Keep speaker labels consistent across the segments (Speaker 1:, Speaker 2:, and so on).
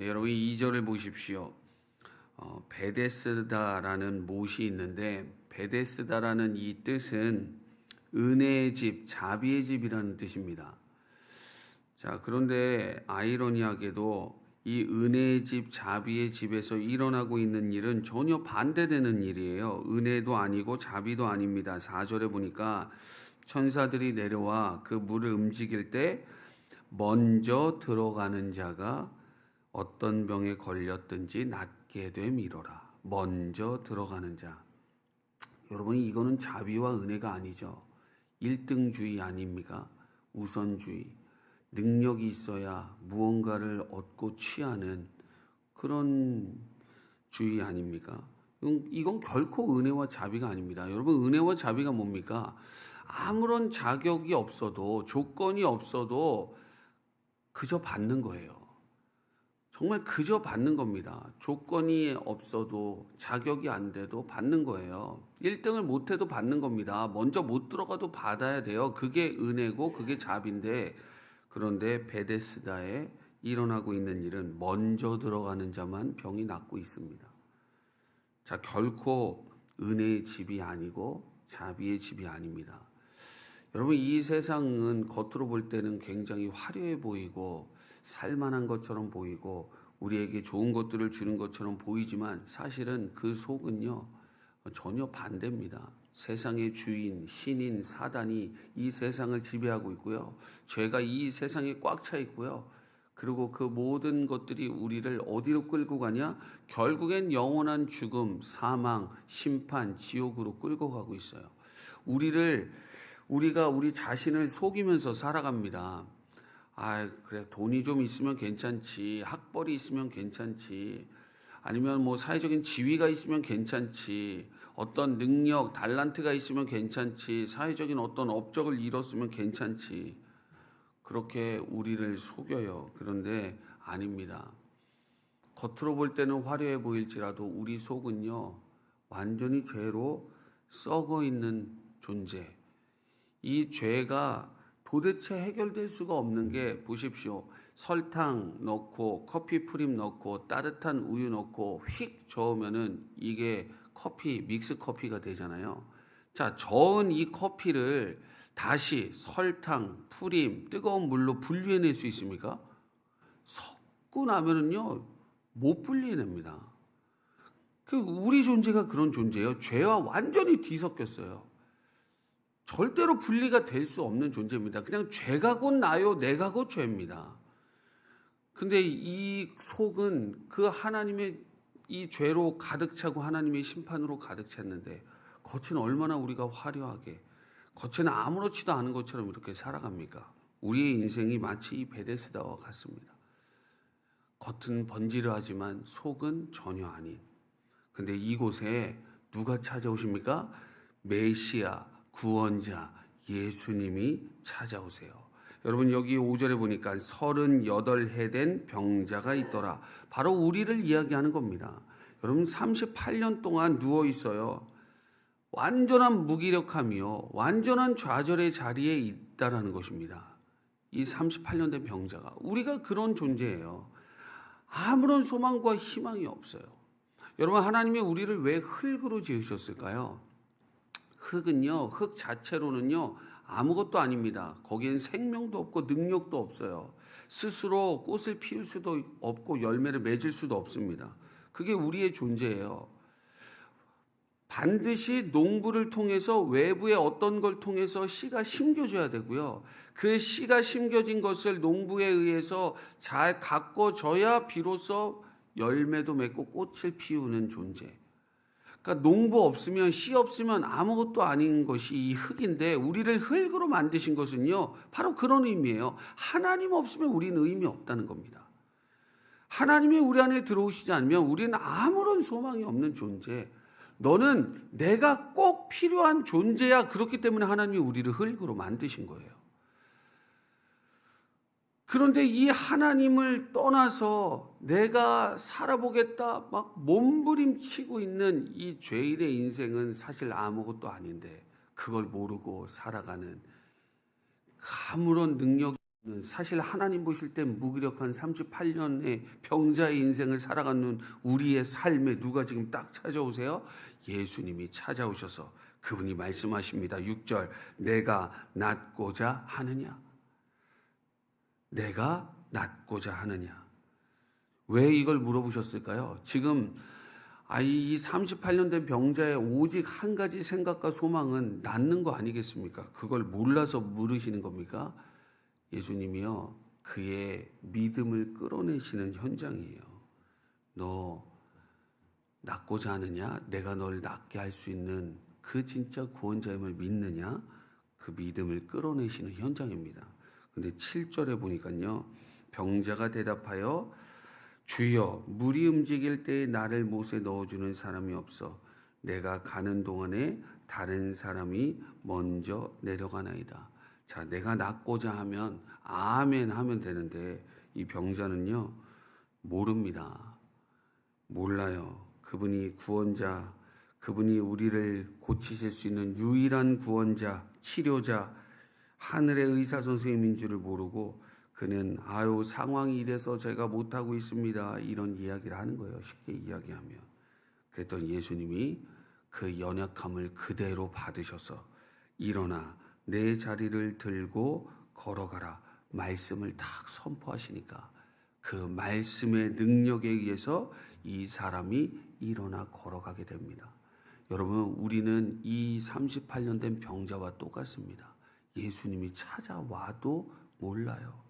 Speaker 1: 네, 여러분 2절을 보십시오. 베데스다라는 못이 있는데 베데스다라는 이 뜻은 은혜의 집, 자비의 집이라는 뜻입니다. 자, 그런데 아이러니하게도 이 은혜의 집, 자비의 집에서 일어나고 있는 일은 전혀 반대되는 일이에요. 은혜도 아니고 자비도 아닙니다. 4절에 보니까 천사들이 내려와 그 물을 움직일 때 먼저 들어가는 자가 어떤 병에 걸렸든지 낫게 됨이로라. 먼저 들어가는 자. 여러분, 이거는 자비와 은혜가 아니죠. 1등주의 아닙니까? 우선주의. 능력이 있어야 무언가를 얻고 취하는 그런 주의 아닙니까? 이건 결코 은혜와 자비가 아닙니다. 여러분, 은혜와 자비가 뭡니까? 아무런 자격이 없어도, 조건이 없어도 그저 받는 거예요. 정말 그저 받는 겁니다. 조건이 없어도, 자격이 안 돼도 받는 거예요. 1등을 못해도 받는 겁니다. 먼저 못 들어가도 받아야 돼요. 그게 은혜고 그게 자비인데, 그런데 베데스다에 일어나고 있는 일은 먼저 들어가는 자만 병이 낫고 있습니다. 자, 결코 은혜의 집이 아니고 자비의 집이 아닙니다. 여러분, 이 세상은 겉으로 볼 때는 굉장히 화려해 보이고 살만한 것처럼 보이고 우리에게 좋은 것들을 주는 것처럼 보이지만 사실은 그 속은요 전혀 반대입니다. 세상의 주인, 신인, 사단이 이 세상을 지배하고 있고요. 죄가 이 세상에 꽉 차 있고요. 그리고 그 모든 것들이 우리를 어디로 끌고 가냐? 결국엔 영원한 죽음, 사망, 심판, 지옥으로 끌고 가고 있어요. 우리가 우리 자신을 속이면서 살아갑니다. 그래, 돈이 좀 있으면 괜찮지. 학벌이 있으면 괜찮지. 아니면 뭐 사회적인 지위가 있으면 괜찮지. 어떤 능력, 달란트가 있으면 괜찮지. 사회적인 어떤 업적을 이뤘으면 괜찮지. 그렇게 우리를 속여요. 그런데 아닙니다. 겉으로 볼 때는 화려해 보일지라도 우리 속은요, 완전히 죄로 썩어 있는 존재. 이 죄가 도대체 해결될 수가 없는 게 보십시오. 설탕 넣고 커피 프림 넣고 따뜻한 우유 넣고 휙 저으면은 이게 커피, 믹스 커피가 되잖아요. 자, 저은 이 커피를 다시 설탕, 프림, 뜨거운 물로 분리해낼 수 있습니까? 섞고 나면은요, 못 분리해냅니다. 우리 존재가 그런 존재예요. 죄와 완전히 뒤섞였어요. 절대로 분리가 될 수 없는 존재입니다. 그냥 죄가 곧 나요, 내가 곧 죄입니다. 근데 이 속은 그 하나님의 이 죄로 가득 차고 하나님의 심판으로 가득 찼는데 겉은 얼마나 우리가 화려하게, 겉에는 아무렇지도 않은 것처럼 이렇게 살아갑니까? 우리의 인생이 마치 이 베데스다와 같습니다. 겉은 번지르하지만 속은 전혀 아닌. 근데 이곳에 누가 찾아오십니까? 메시아, 구원자, 예수님이 찾아오세요. 여러분, 여기 5절에 보니까 38해 된 병자가 있더라. 바로 우리를 이야기하는 겁니다. 여러분, 38년 동안 누워 있어요. 완전한 무기력함이요, 완전한 좌절의 자리에 있다라는 것입니다. 이 38년 된 병자가, 우리가 그런 존재예요. 아무런 소망과 희망이 없어요. 여러분, 하나님이 우리를 왜 흙으로 지으셨을까요? 흙은요, 흙 자체로는요 아무것도 아닙니다. 거기엔 생명도 없고 능력도 없어요. 스스로 꽃을 피울 수도 없고 열매를 맺을 수도 없습니다. 그게 우리의 존재예요. 반드시 농부를 통해서, 외부의 어떤 걸 통해서 씨가 심겨져야 되고요. 그 씨가 심겨진 것을 농부에 의해서 잘 가꿔져야 비로소 열매도 맺고 꽃을 피우는 존재. 그러니까 농부 없으면, 씨 없으면 아무것도 아닌 것이 이 흙인데, 우리를 흙으로 만드신 것은요 바로 그런 의미예요. 하나님 없으면 우리는 의미 없다는 겁니다. 하나님이 우리 안에 들어오시지 않으면 우리는 아무런 소망이 없는 존재. 너는 내가 꼭 필요한 존재야. 그렇기 때문에 하나님이 우리를 흙으로 만드신 거예요. 그런데 이 하나님을 떠나서 내가 살아보겠다 막 몸부림치고 있는 이 죄인의 인생은 사실 아무것도 아닌데 그걸 모르고 살아가는, 아무런 능력이 사실 하나님 보실 때 무기력한 38년의 병자의 인생을 살아가는 우리의 삶에 누가 지금 딱 찾아오세요? 예수님이 찾아오셔서 그분이 말씀하십니다. 6절, 내가 낫고자 하느냐? 내가 낫고자 하느냐? 왜 이걸 물어보셨을까요? 지금 이 38년 된 병자의 오직 한 가지 생각과 소망은 낫는 거 아니겠습니까? 그걸 몰라서 물으시는 겁니까? 예수님이요, 그의 믿음을 끌어내시는 현장이에요. 너 낫고자 하느냐? 내가 널 낫게 할 수 있는 그 진짜 구원자임을 믿느냐? 그 믿음을 끌어내시는 현장입니다. 근데 7절에 보니까요, 병자가 대답하여 주여, 물이 움직일 때에 나를 못에 넣어주는 사람이 없어 내가 가는 동안에 다른 사람이 먼저 내려가나이다. 자, 내가 낫고자 하면 아멘 하면 되는데 이 병자는요, 모릅니다. 몰라요. 그분이 구원자, 그분이 우리를 고치실 수 있는 유일한 구원자, 치료자, 하늘의 의사 선생님인 줄을 모르고 그는 상황이 이래서 제가 못하고 있습니다, 이런 이야기를 하는 거예요. 쉽게 이야기하면. 그랬더니 예수님이 그 연약함을 그대로 받으셔서 일어나 내 자리를 들고 걸어가라 말씀을 딱 선포하시니까 그 말씀의 능력에 의해서 이 사람이 일어나 걸어가게 됩니다. 여러분, 우리는 이 38년 된 병자와 똑같습니다. 예수님이 찾아와도 몰라요.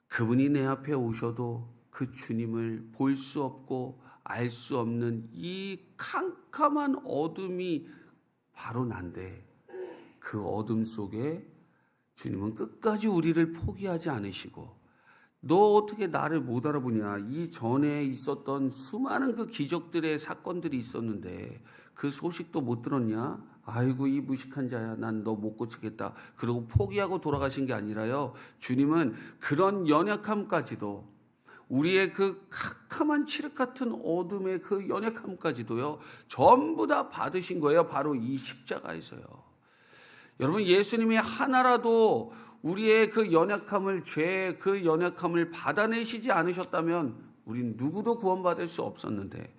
Speaker 1: 그분이 내 앞에 오셔도 그 주님을 볼 수 없고 알 수 없는 이 캄캄한 어둠이 바로 난데, 그 어둠 속에 주님은 끝까지 우리를 포기하지 않으시고, 너 어떻게 나를 못 알아보냐? 이 전에 있었던 수많은 그 기적들의 사건들이 있었는데 그 소식도 못 들었냐? 아이고, 이 무식한 자야, 난 너 못 고치겠다, 그리고 포기하고 돌아가신 게 아니라요, 주님은 그런 연약함까지도, 우리의 그 캄캄한 칠흑 같은 어둠의 그 연약함까지도요, 전부 다 받으신 거예요. 바로 이 십자가에서요. 여러분, 예수님이 하나라도 우리의 그 연약함을, 죄의 그 연약함을 받아내시지 않으셨다면 우린 누구도 구원받을 수 없었는데,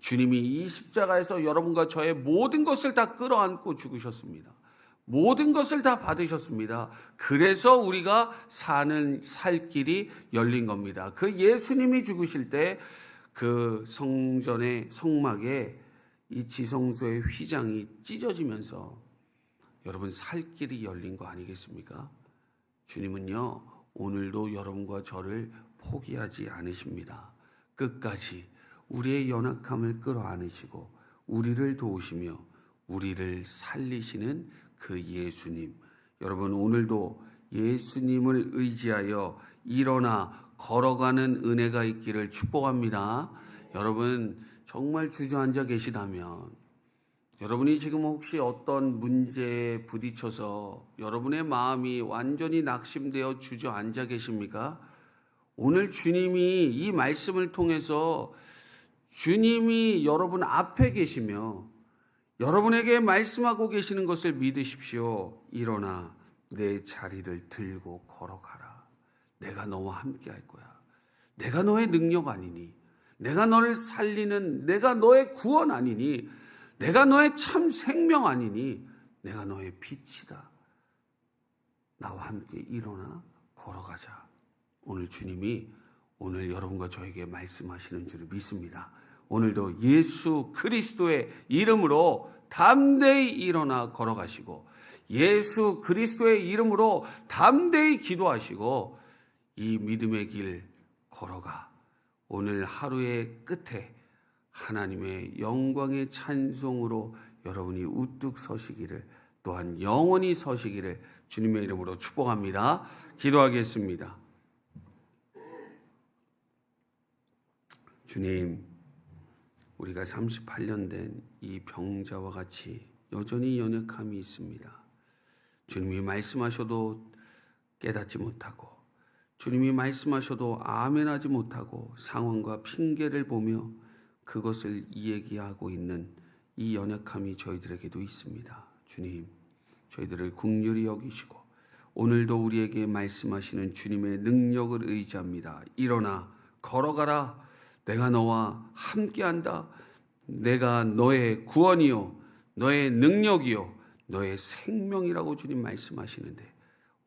Speaker 1: 주님이 이 십자가에서 여러분과 저의 모든 것을 다 끌어안고 죽으셨습니다. 모든 것을 다 받으셨습니다. 그래서 우리가 살 길이 열린 겁니다. 그 예수님이 죽으실 때 그 성전의 성막에 이 지성소의 휘장이 찢어지면서 여러분 살 길이 열린 거 아니겠습니까? 주님은요, 오늘도 여러분과 저를 포기하지 않으십니다. 끝까지 우리의 연약함을 끌어안으시고 우리를 도우시며 우리를 살리시는 그 예수님, 여러분 오늘도 예수님을 의지하여 일어나 걸어가는 은혜가 있기를 축복합니다. 여러분 정말 주저앉아 계시다면, 여러분이 지금 혹시 어떤 문제에 부딪혀서 여러분의 마음이 완전히 낙심되어 주저앉아 계십니까? 오늘 주님이 이 말씀을 통해서 주님이 여러분 앞에 계시며 여러분에게 말씀하고 계시는 것을 믿으십시오. 일어나 내 자리를 들고 걸어가라. 내가 너와 함께 할 거야. 내가 너의 능력 아니니, 내가 너를 살리는, 내가 너의 구원 아니니, 내가 너의 참 생명 아니니, 내가 너의 빛이다. 나와 함께 일어나 걸어가자. 오늘 주님이 오늘 여러분과 저에게 말씀하시는 줄을 믿습니다. 오늘도 예수 그리스도의 이름으로 담대히 일어나 걸어가시고, 예수 그리스도의 이름으로 담대히 기도하시고 이 믿음의 길 걸어가 오늘 하루의 끝에 하나님의 영광의 찬송으로 여러분이 우뚝 서시기를, 또한 영원히 서시기를 주님의 이름으로 축복합니다. 기도하겠습니다. 주님, 우리가 38년 된 이 병자와 같이 여전히 연약함이 있습니다. 주님이 말씀하셔도 깨닫지 못하고, 주님이 말씀하셔도 아멘하지 못하고 상황과 핑계를 보며 그것을 이야기하고 있는 이 연약함이 저희들에게도 있습니다. 주님, 저희들을 긍휼히 여기시고 오늘도 우리에게 말씀하시는 주님의 능력을 의지합니다. 일어나 걸어가라. 내가 너와 함께한다. 내가 너의 구원이요, 너의 능력이요, 너의 생명이라고 주님 말씀하시는데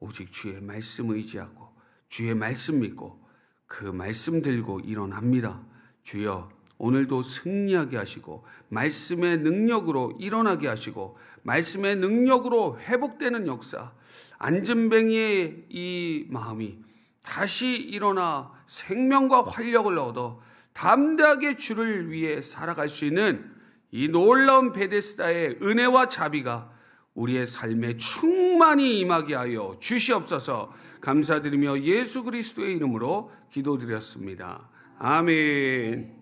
Speaker 1: 오직 주의 말씀 의지하고 주의 말씀 믿고 그 말씀 들고 일어납니다. 주여, 오늘도 승리하게 하시고 말씀의 능력으로 일어나게 하시고 말씀의 능력으로 회복되는 역사, 안전뱅이의 이 마음이 다시 일어나 생명과 활력을 얻어 담대하게 주를 위해 살아갈 수 있는 이 놀라운 베데스다의 은혜와 자비가 우리의 삶에 충만히 임하게 하여 주시옵소서. 감사드리며 예수 그리스도의 이름으로 기도드렸습니다. 아멘.